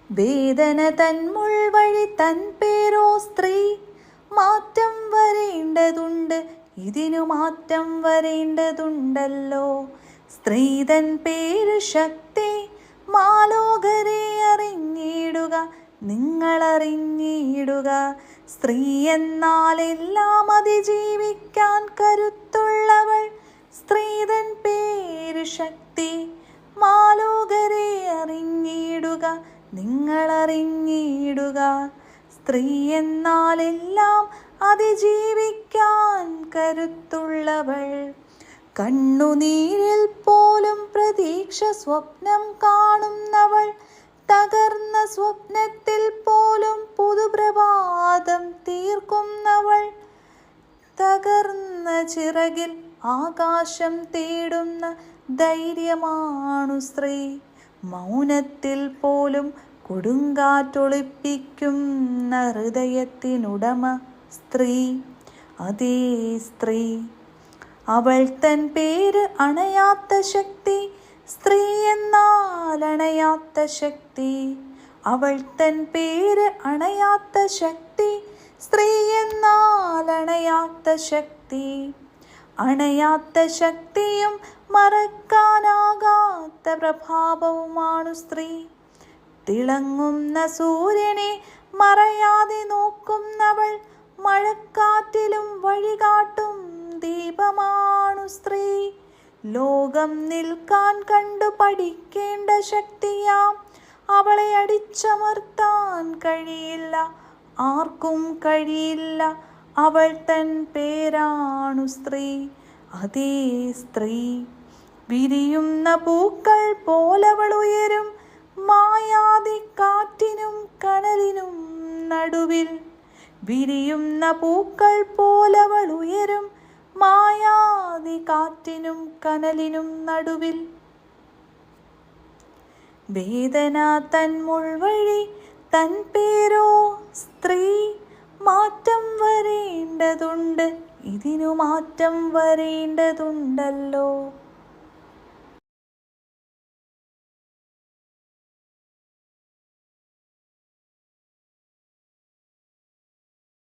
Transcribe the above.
വേദന തന്മുൾ വഴി തൻ പേരോ സ്ത്രീ. മാറ്റം വരേണ്ടതുണ്ട്, ഇതിനു മാറ്റം വരേണ്ടതുണ്ടല്ലോ. സ്ത്രീ തൻ പേര് ശക്തി, മാലോകരെ അറിഞ്ഞിടുക, നിങ്ങളറിഞ്ഞിടുക. സ്ത്രീ എന്നാൽ എല്ലാം അതിജീവിക്കാൻ കരുത്തുള്ളവൾ. സ്ത്രീ തൻ പേര് ശക്തി, മാലോകരെ അറിഞ്ഞിടുക, നിങ്ങളറിഞ്ഞിടുക. സ്ത്രീ എന്നാൽ എല്ലാം അതിജീവിക്കാൻ കരുത്തുള്ളവൾ. കണ്ണുനീരിൽ പോലും പ്രതീക്ഷ സ്വപ്നം കാണുന്നവൾ. തകർന്ന സ്വപ്നത്തിൽ പോലും പുതുപ്രഭാതം തീർക്കുന്നവൾ. തകർന്ന ചിറകിൽ ആകാശം തേടുന്ന ധൈര്യമാണു സ്ത്രീ. മൗനത്തിൽ പോലും കൊടുങ്കാറ്റൊളിപ്പിക്കുന്ന ഹൃദയത്തിനുടമ സ്ത്രീ. അതേ സ്ത്രീ. അവൾ തൻ പേര് അണയാത്ത ശക്തി. സ്ത്രീ എന്നാൽ അണയാത്ത ശക്തി. അവൾ തൻ പേര് അണയാത്ത ശക്തി. സ്ത്രീ എന്നാൽ അണയാത്ത ശക്തി. അണയാത്ത ശക്തിയും മറക്കാനാകാത്ത പ്രഭാവവുമാണു സ്ത്രീ. തിളങ്ങുന്ന സൂര്യനെ മറയാതെ നോക്കുന്നവൾ. മഴക്കാറ്റിലും വഴികാട്ടും ദീപമാണു സ്ത്രീ. ലോകം നിൽക്കാൻ കണ്ടു പഠിക്കേണ്ട ശക്തിയാം അവളെ അടിച്ചമർത്താൻ കഴിയില്ല, ആർക്കും കഴിയില്ല. അവൾ തൻ പേരാണു സ്ത്രീ. അതേ സ്ത്രീ. വിരിയുന്ന പൂക്കൾ പോലവൾ ഉയരും, മായാതെ കാറ്റിനും കനലിനും നടുവിൽ. വിരിയുന്ന പൂക്കൾ പോലവൾ ഉയരും, മായാതെ കാറ്റിനും കനലിനും നടുവിൽ. വേദന തന്മുൾ വഴി തൻ പേരോ സ്ത്രീ. മാറ്റം വരേണ്ടതുണ്ട്, ഇതിനു മാറ്റം വരേണ്ടതുണ്ടല്ലോ.